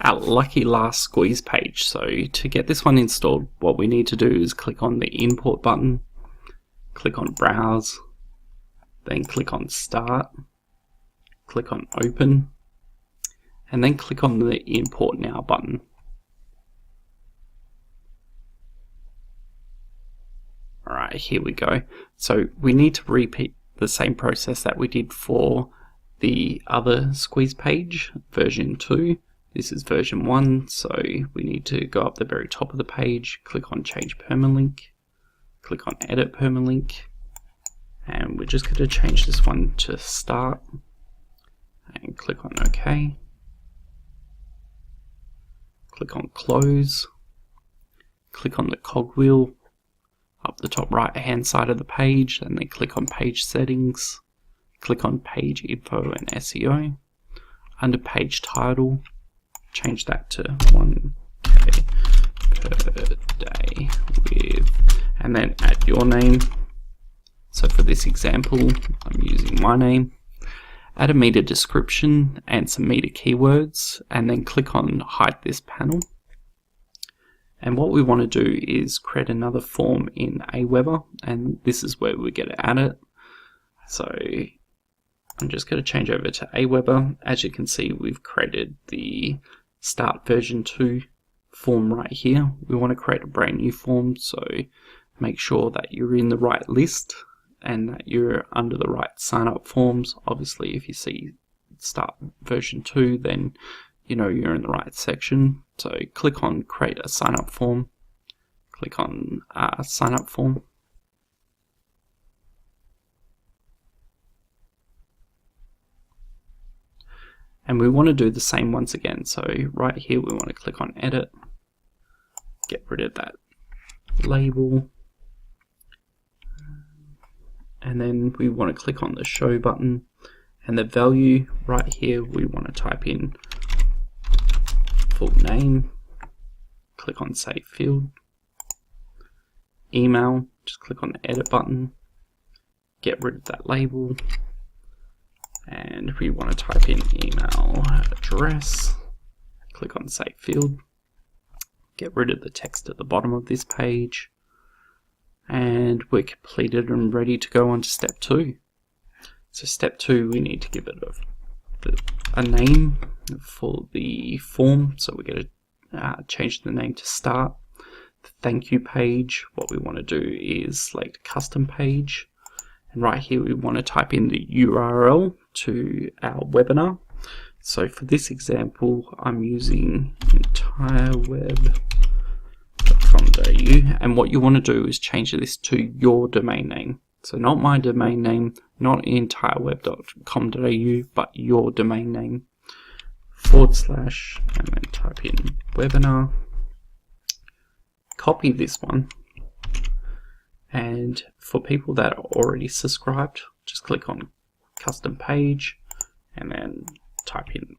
our lucky last squeeze page. So to get this one installed, what we need to do is click on the import button, click on browse, then click on start, click on open, and then click on the import now button. Alright, here we go. So we need to repeat the same process that we did for the other squeeze page, version 2. This is version 1, so we need to go up the very top of the page, click on change permalink, click on edit permalink, and we're just going to change this one to start, and click on OK. Click on close, click on the cogwheel up the top right hand side of the page, and then click on page settings, click on page info and SEO. Under page title, change that to 1K per day with, and then add your name. So for this example, I'm using my name. Add a meta description and some meta keywords, and then click on hide this panel. And what we want to do is create another form in Aweber, and this is where we get to add it. So I'm just going to change over to Aweber. As you can see, we've created the start version 2 form right here. We want to create a brand new form, so make sure that you're in the right list and that you're under the right sign up forms. Obviously, if you see start version 2, then you know you're in the right section. So click on create a sign up form, click on sign up form, and we want to do the same once again. So right here we want to click on edit, get rid of that label, and then we want to click on the show button, and the value right here we want to type in full name, click on save field. Email, just click on the edit button, get rid of that label, and we want to type in email address, click on save field, get rid of the text at the bottom of this page, and we're completed and ready to go on to step 2. So step 2, we need to give it a name for the form, so we're going to change the name to start. The thank you page, what we want to do is select custom page, and right here we want to type in the URL to our webinar. So for this example, I'm using entireweb.com.au, and what you want to do is change this to your domain name. So not my domain name, not entireweb.com.au, but your domain name, / and then type in webinar. Copy this one, and for people that are already subscribed, just click on custom page and then type in,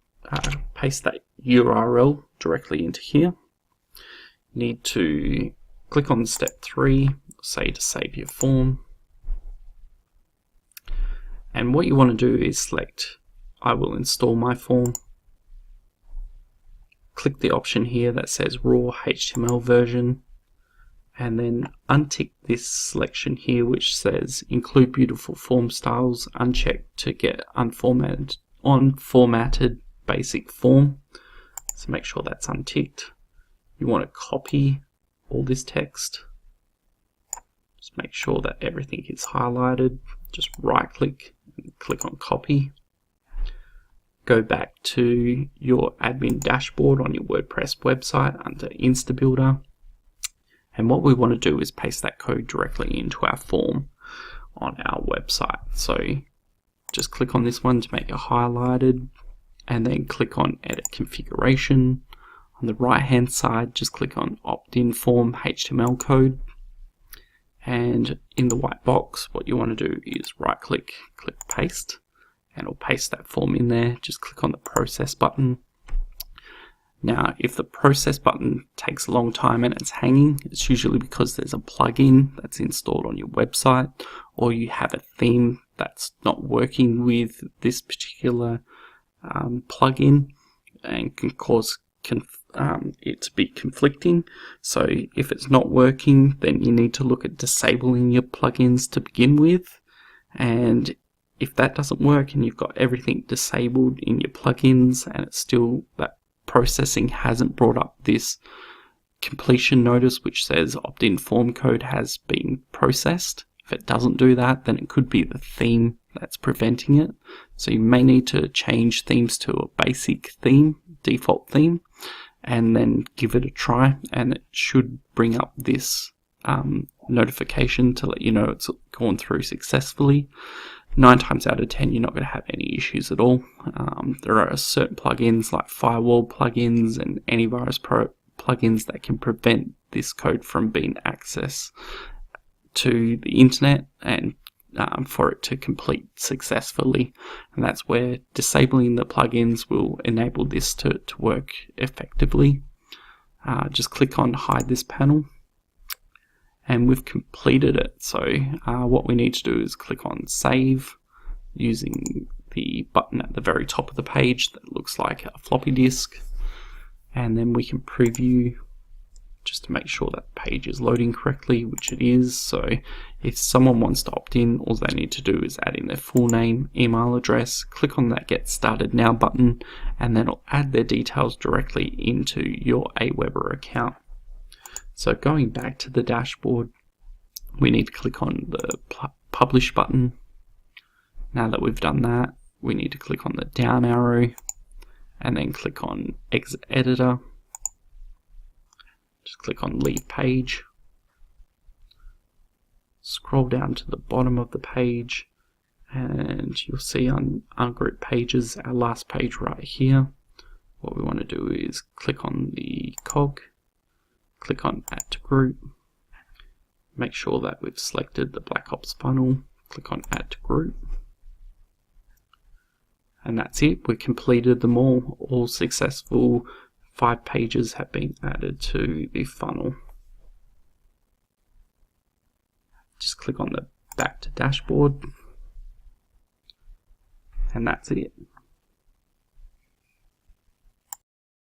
paste that URL directly into here. You need to click on step 3, say to save your form. And what you want to do is select I will install my form. Click the option here that says raw HTML version, and then untick this selection here which says include beautiful form styles, uncheck to get unformatted basic form. So make sure that's unticked. You want to copy all this text. Just make sure that everything is highlighted. Just right click and click on copy. Go back to your admin dashboard on your WordPress website under InstaBuilder. And what we want to do is paste that code directly into our form on our website. So just click on this one to make it highlighted, and then click on edit configuration. On the right hand side, just click on opt-in form HTML code. And in the white box, what you want to do is right click, click paste, and it'll paste that form in there. Just click on the process button. Now, if the process button takes a long time and it's hanging, it's usually because there's a plugin that's installed on your website, or you have a theme that's not working with this particular plugin and can cause it to be conflicting. So if it's not working, then you need to look at disabling your plugins to begin with. And if that doesn't work and you've got everything disabled in your plugins and it's still that processing hasn't brought up this completion notice which says opt-in form code has been processed, if it doesn't do that, then it could be the theme that's preventing it. So you may need to change themes to a basic theme, default theme, and then give it a try, and it should bring up this notification to let you know it's gone through successfully. 9 times out of 10 you're not going to have any issues at all. There are certain plugins like firewall plugins and antivirus plugins that can prevent this code from being accessed to the internet and for it to complete successfully, and that's where disabling the plugins will enable this to work effectively. Just click on hide this panel, and we've completed it. So what we need to do is click on save using the button at the very top of the page that looks like a floppy disk, and then we can preview just to make sure that the page is loading correctly, which it is. So if someone wants to opt in, all they need to do is add in their full name, email address, click on that Get Started Now button, and then it'll add their details directly into your Aweber account. So going back to the dashboard, we need to click on the Publish button. Now that we've done that, we need to click on the down arrow and then click on Exit Editor. Just click on Leave Page. Scroll down to the bottom of the page and you'll see on Ungroup Pages, our last page right here. What we want to do is click on the cog, click on Add to Group, make sure that we've selected the Black Ops funnel, click on Add to Group, and that's it. We completed them all successful. 5 pages have been added to the funnel. Just click on the Back to Dashboard, and that's it.